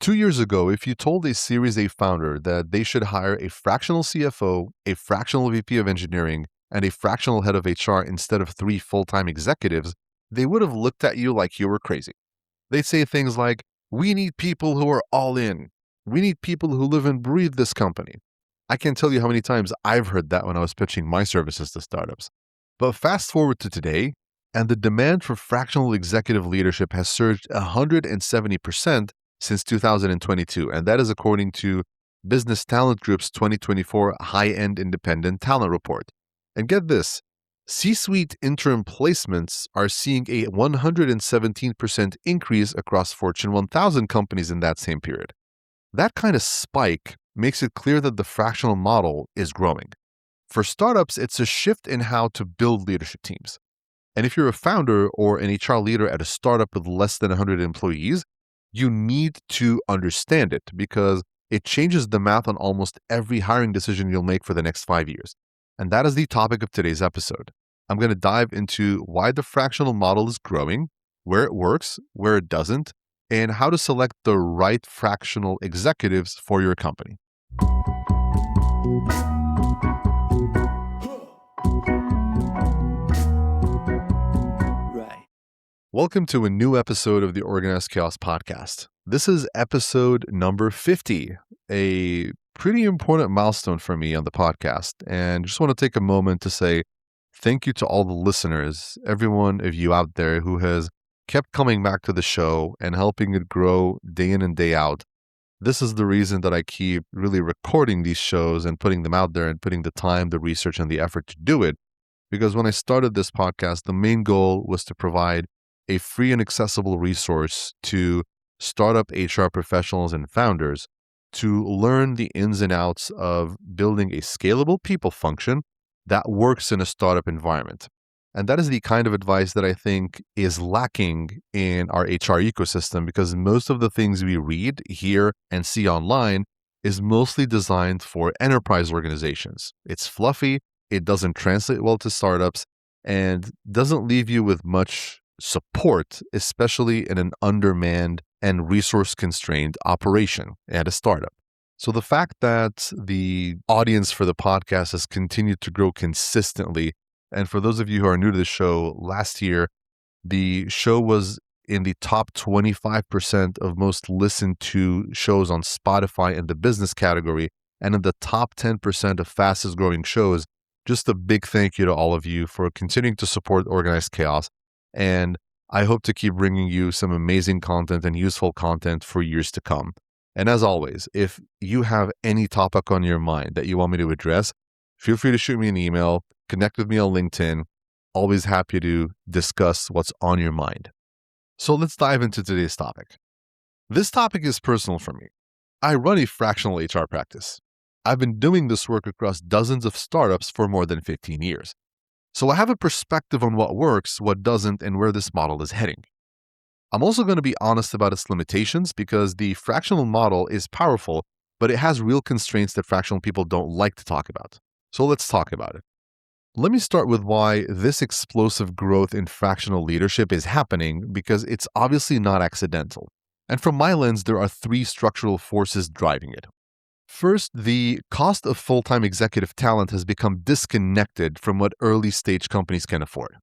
2 years ago, if you told a Series A founder that they should hire a fractional CFO, a fractional VP of engineering, and a fractional head of HR instead of three full-time executives, they would have looked at you like you were crazy. They'd say things like, "We need people who are all in. We need people who live and breathe this company." I can't tell you how many times I've heard that when I was pitching my services to startups. But fast forward to today, and the demand for fractional executive leadership has surged 170% since 2022, and that is according to Business Talent Group's 2024 High-End Independent Talent Report. And get this, C-suite interim placements are seeing a 117% increase across Fortune 1000 companies in that same period. That kind of spike makes it clear that the fractional model is growing. For startups, it's a shift in how to build leadership teams. And if you're a founder or an HR leader at a startup with less than 100 employees, you need to understand it because it changes the math on almost every hiring decision you'll make for the next 5 years. And that is the topic of today's episode. I'm going to dive into why the fractional model is growing, where it works, where it doesn't, and how to select the right fractional executives for your company. Welcome to a new episode of the Organized Chaos podcast. This is episode number 50, a pretty important milestone for me on the podcast. And just want to take a moment to say thank you to all the listeners, every one of you out there who has kept coming back to the show and helping it grow day in and day out. This is the reason that I keep really recording these shows and putting them out there and putting the time, the research, and the effort to do it. Because when I started this podcast, the main goal was to provide a free and accessible resource to startup HR professionals and founders to learn the ins and outs of building a scalable people function that works in a startup environment. And that is the kind of advice that I think is lacking in our HR ecosystem because most of the things we read, hear, and see online is mostly designed for enterprise organizations. It's fluffy, it doesn't translate well to startups, and doesn't leave you with much support, especially in an undermanned and resource-constrained operation at a startup. So the fact that the audience for the podcast has continued to grow consistently, and for those of you who are new to the show, last year, the show was in the top 25% of most listened to shows on Spotify in the business category, and in the top 10% of fastest growing shows. Just a big thank you to all of you for continuing to support Organized Chaos. And I hope to keep bringing you some amazing content and useful content for years to come. And as always, if you have any topic on your mind that you want me to address, feel free to shoot me an email, connect with me on LinkedIn. Always happy to discuss what's on your mind. So let's dive into today's topic. This topic is personal for me. I run a fractional HR practice. I've been doing this work across dozens of startups for more than 15 years. So I have a perspective on what works, what doesn't, and where this model is heading. I'm also going to be honest about its limitations because the fractional model is powerful, but it has real constraints that fractional people don't like to talk about. So let's talk about it. Let me start with why this explosive growth in fractional leadership is happening because it's obviously not accidental. And from my lens, there are three structural forces driving it. First, the cost of full-time executive talent has become disconnected from what early-stage companies can afford.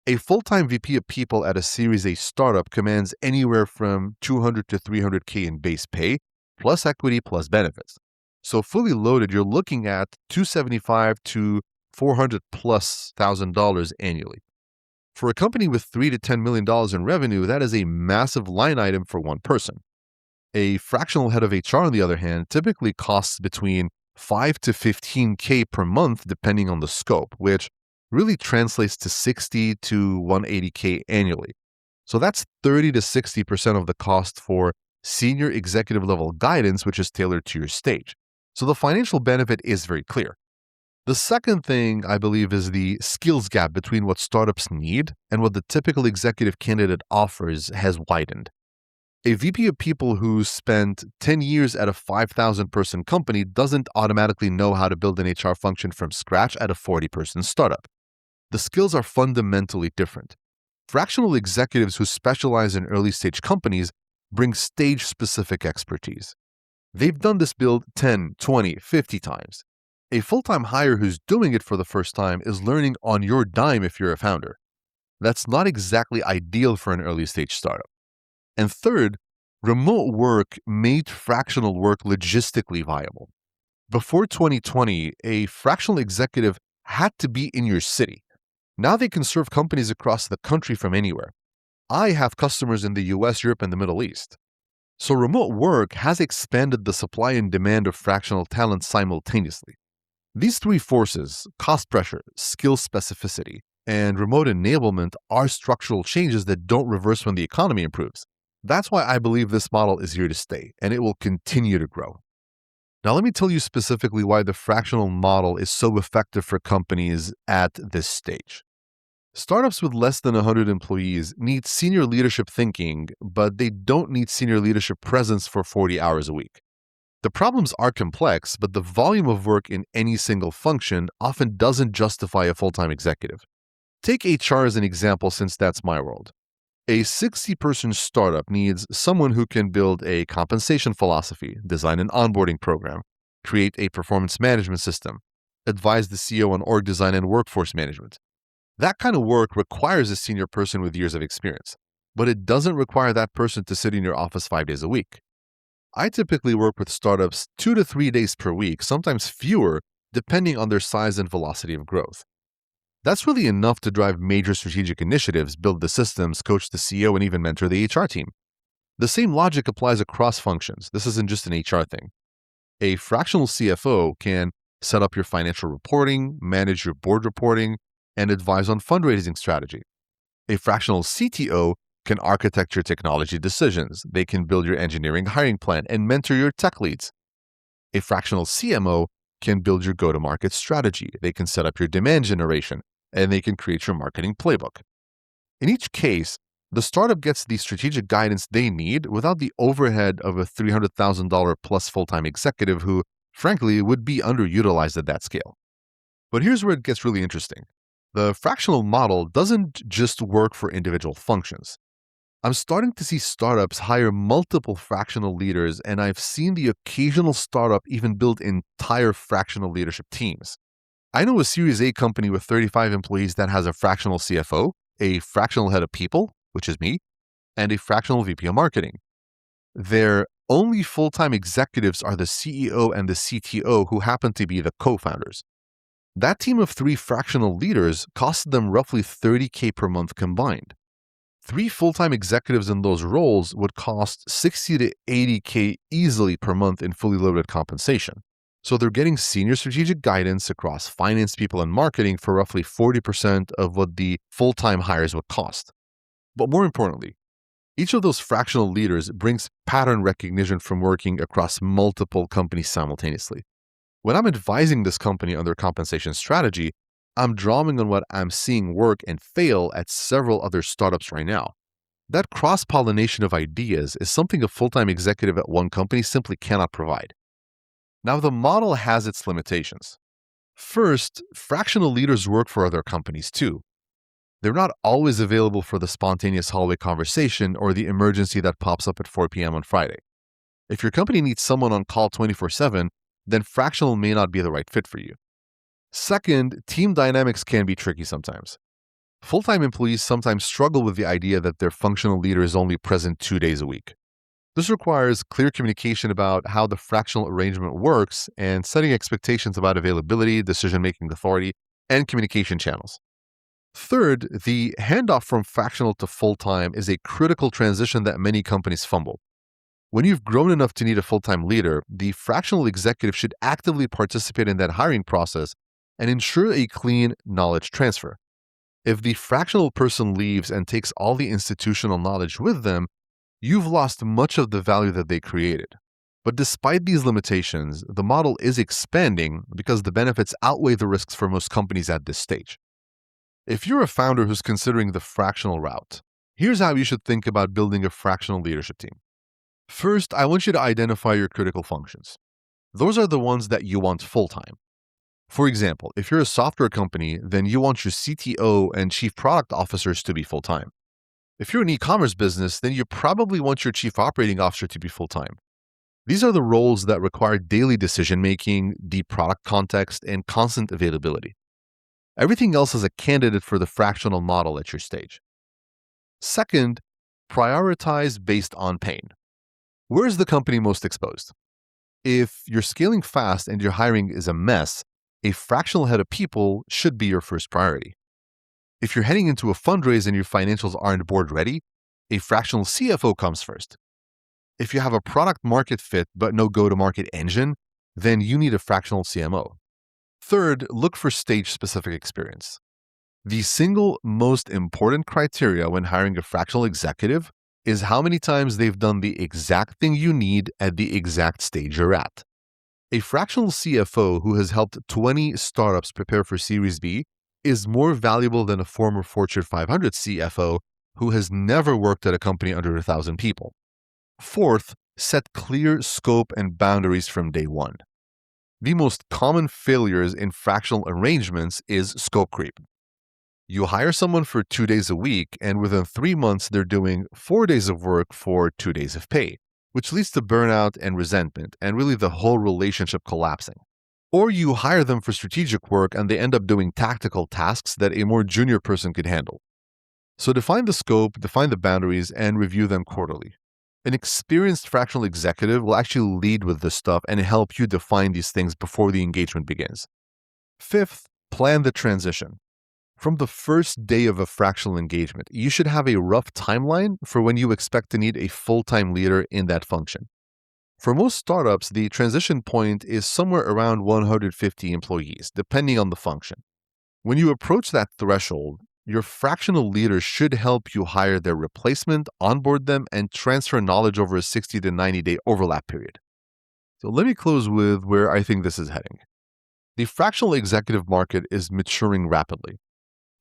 A full-time VP of people at a Series A startup commands anywhere from $200 to $300K in base pay, plus equity, plus benefits. So fully loaded, you're looking at $275 to $400 plus $1,000 annually. For a company with $3 to $10 million in revenue, that is a massive line item for one person. A fractional head of HR, on the other hand, typically costs between $5 to $15K per month, depending on the scope, which really translates to $60 to $180K annually. So that's 30 to 60% of the cost for senior executive level guidance, which is tailored to your stage. So the financial benefit is very clear. The second thing I believe is the skills gap between what startups need and what the typical executive candidate offers has widened. A VP of people who spent 10 years at a 5,000-person company doesn't automatically know how to build an HR function from scratch at a 40-person startup. The skills are fundamentally different. Fractional executives who specialize in early-stage companies bring stage-specific expertise. They've done this build 10, 20, 50 times. A full-time hire who's doing it for the first time is learning on your dime if you're a founder. That's not exactly ideal for an early-stage startup. And third, remote work made fractional work logistically viable. Before 2020, a fractional executive had to be in your city. Now they can serve companies across the country from anywhere. I have customers in the US, Europe, and the Middle East. So remote work has expanded the supply and demand of fractional talent simultaneously. These three forces, cost pressure, skill specificity, and remote enablement, are structural changes that don't reverse when the economy improves. That's why I believe this model is here to stay, and it will continue to grow. Now, let me tell you specifically why the fractional model is so effective for companies at this stage. Startups with less than 100 employees need senior leadership thinking, but they don't need senior leadership presence for 40 hours a week. The problems are complex, but the volume of work in any single function often doesn't justify a full-time executive. Take HR as an example, since that's my world. A 60-person startup needs someone who can build a compensation philosophy, design an onboarding program, create a performance management system, advise the CEO on org design and workforce management. That kind of work requires a senior person with years of experience, but it doesn't require that person to sit in your office 5 days a week. I typically work with startups 2 to 3 days per week, sometimes fewer, depending on their size and velocity of growth. That's really enough to drive major strategic initiatives, build the systems, coach the CEO, and even mentor the HR team. The same logic applies across functions. This isn't just an HR thing. A fractional CFO can set up your financial reporting, manage your board reporting, and advise on fundraising strategy. A fractional CTO can architect your technology decisions. They can build your engineering hiring plan and mentor your tech leads. A fractional CMO can build your go-to-market strategy. They can set up your demand generation, and they can create your marketing playbook. In each case, the startup gets the strategic guidance they need without the overhead of a $300,000 plus full-time executive who, frankly, would be underutilized at that scale. But here's where it gets really interesting. The fractional model doesn't just work for individual functions. I'm starting to see startups hire multiple fractional leaders, and I've seen the occasional startup even build entire fractional leadership teams. I know a Series A company with 35 employees that has a fractional CFO, a fractional head of people, which is me, and a fractional VP of marketing. Their only full-time executives are the CEO and the CTO, who happen to be the co-founders. That team of 3 fractional leaders costed them roughly $30K per month combined. 3 full-time executives in those roles would cost $60 to $80K easily per month in fully loaded compensation. So they're getting senior strategic guidance across finance, people, and marketing for roughly 40% of what the full-time hires would cost. But more importantly, each of those fractional leaders brings pattern recognition from working across multiple companies simultaneously. When I'm advising this company on their compensation strategy, I'm drawing on what I'm seeing work and fail at several other startups right now. That cross-pollination of ideas is something a full-time executive at one company simply cannot provide. Now, the model has its limitations. First, fractional leaders work for other companies too. They're not always available for the spontaneous hallway conversation or the emergency that pops up at 4 p.m. on Friday. If your company needs someone on call 24/7, then fractional may not be the right fit for you. Second, team dynamics can be tricky sometimes. Full-time employees sometimes struggle with the idea that their functional leader is only present 2 days a week. This requires clear communication about how the fractional arrangement works and setting expectations about availability, decision-making authority, and communication channels. Third, the handoff from fractional to full-time is a critical transition that many companies fumble. When you've grown enough to need a full-time leader, the fractional executive should actively participate in that hiring process and ensure a clean knowledge transfer. If the fractional person leaves and takes all the institutional knowledge with them, you've lost much of the value that they created. But despite these limitations, the model is expanding because the benefits outweigh the risks for most companies at this stage. If you're a founder who's considering the fractional route, here's how you should think about building a fractional leadership team. First, I want you to identify your critical functions. Those are the ones that you want full-time. For example, if you're a software company, then you want your CTO and chief product officers to be full-time. If you're an e-commerce business, then you probably want your chief operating officer to be full-time. These are the roles that require daily decision-making, deep product context, and constant availability. Everything else is a candidate for the fractional model at your stage. Second, prioritize based on pain. Where is the company most exposed? If you're scaling fast and your hiring is a mess, a fractional head of people should be your first priority. If you're heading into a fundraise and your financials aren't board ready, a fractional CFO comes first. If you have a product market fit but no go-to-market engine, then you need a fractional CMO. Third, look for stage-specific experience. The single most important criteria when hiring a fractional executive is how many times they've done the exact thing you need at the exact stage you're at. A fractional CFO who has helped 20 startups prepare for Series B is more valuable than a former Fortune 500 CFO who has never worked at a company under 1,000 people. Fourth, set clear scope and boundaries from day one. The most common failures in fractional arrangements is scope creep. You hire someone for 2 days a week, and within 3 months, they're doing 4 days of work for 2 days of pay, which leads to burnout and resentment, and really the whole relationship collapsing. Or you hire them for strategic work, and they end up doing tactical tasks that a more junior person could handle. So define the scope, define the boundaries, and review them quarterly. An experienced fractional executive will actually lead with this stuff and help you define these things before the engagement begins. Fifth, plan the transition. From the first day of a fractional engagement, you should have a rough timeline for when you expect to need a full-time leader in that function. For most startups, the transition point is somewhere around 150 employees, depending on the function. When you approach that threshold, your fractional leader should help you hire their replacement, onboard them, and transfer knowledge over a 60 to 90-day overlap period. So let me close with where I think this is heading. The fractional executive market is maturing rapidly.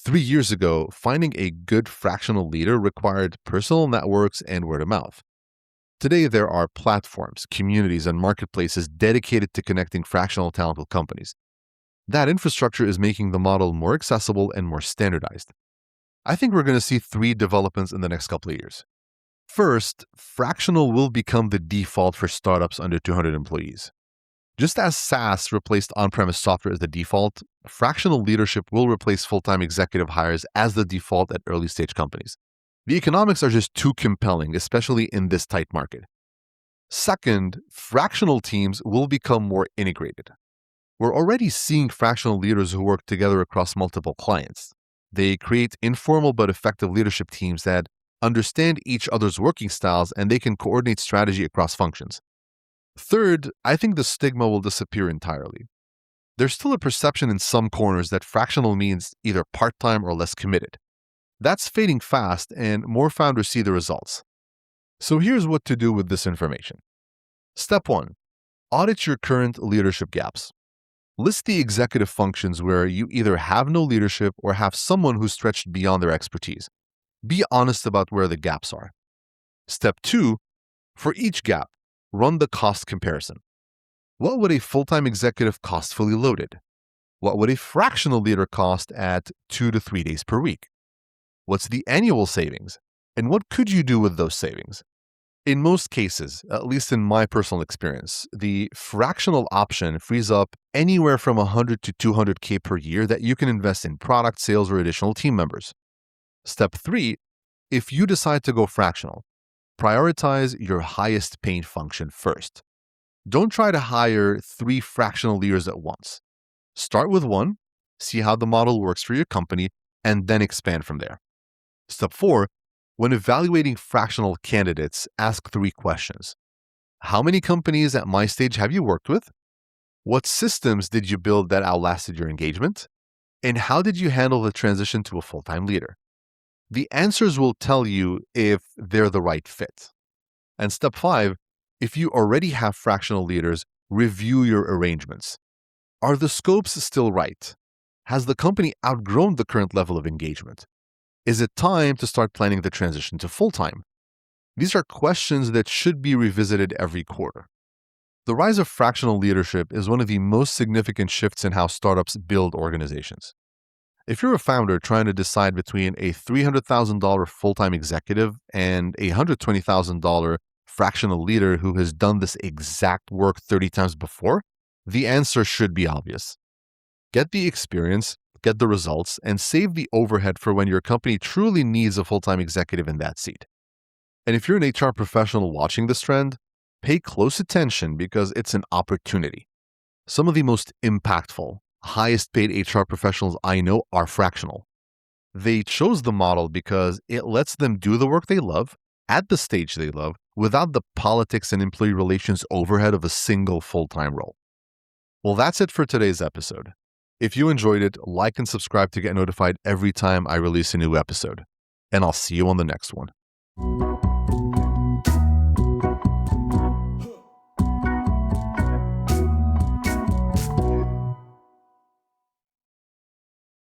3 years ago, finding a good fractional leader required personal networks and word of mouth. Today, there are platforms, communities, and marketplaces dedicated to connecting fractional talent with companies. That infrastructure is making the model more accessible and more standardized. I think we're going to see 3 developments in the next couple of years. First, fractional will become the default for startups under 200 employees. Just as SaaS replaced on-premise software as the default, fractional leadership will replace full-time executive hires as the default at early-stage companies. The economics are just too compelling, especially in this tight market. Second, fractional teams will become more integrated. We're already seeing fractional leaders who work together across multiple clients. They create informal but effective leadership teams that understand each other's working styles, and they can coordinate strategy across functions. Third, I think the stigma will disappear entirely. There's still a perception in some corners that fractional means either part-time or less committed. That's fading fast, and more founders see the results. So here's what to do with this information. Step 1. Audit your current leadership gaps. List the executive functions where you either have no leadership or have someone who's stretched beyond their expertise. Be honest about where the gaps are. Step 2. For each gap, run the cost comparison. What would a full-time executive cost fully loaded? What would a fractional leader cost at 2 to 3 days per week? What's the annual savings? And what could you do with those savings? In most cases, at least in my personal experience, the fractional option frees up anywhere from $100 to $200K per year that you can invest in product sales or additional team members. Step 3, if you decide to go fractional, prioritize your highest paying function first. Don't try to hire 3 fractional leaders at once. Start with one, see how the model works for your company, and then expand from there. Step 4, when evaluating fractional candidates, ask 3 questions. How many companies at my stage have you worked with? What systems did you build that outlasted your engagement? And how did you handle the transition to a full-time leader? The answers will tell you if they're the right fit. And step 5, if you already have fractional leaders, review your arrangements. Are the scopes still right? Has the company outgrown the current level of engagement? Is it time to start planning the transition to full-time? These are questions that should be revisited every quarter. The rise of fractional leadership is one of the most significant shifts in how startups build organizations. If you're a founder trying to decide between a $300,000 full-time executive and a $120,000 fractional leader who has done this exact work 30 times before, the answer should be obvious. Get the experience, get the results, and save the overhead for when your company truly needs a full-time executive in that seat. And if you're an HR professional watching this trend, pay close attention because it's an opportunity. Some of the most impactful, highest paid HR professionals I know are fractional. They chose the model because it lets them do the work they love at the stage they love without the politics and employee relations overhead of a single full-time role. Well, that's it for today's episode. If you enjoyed it, like and subscribe to get notified every time I release a new episode. And I'll see you on the next one.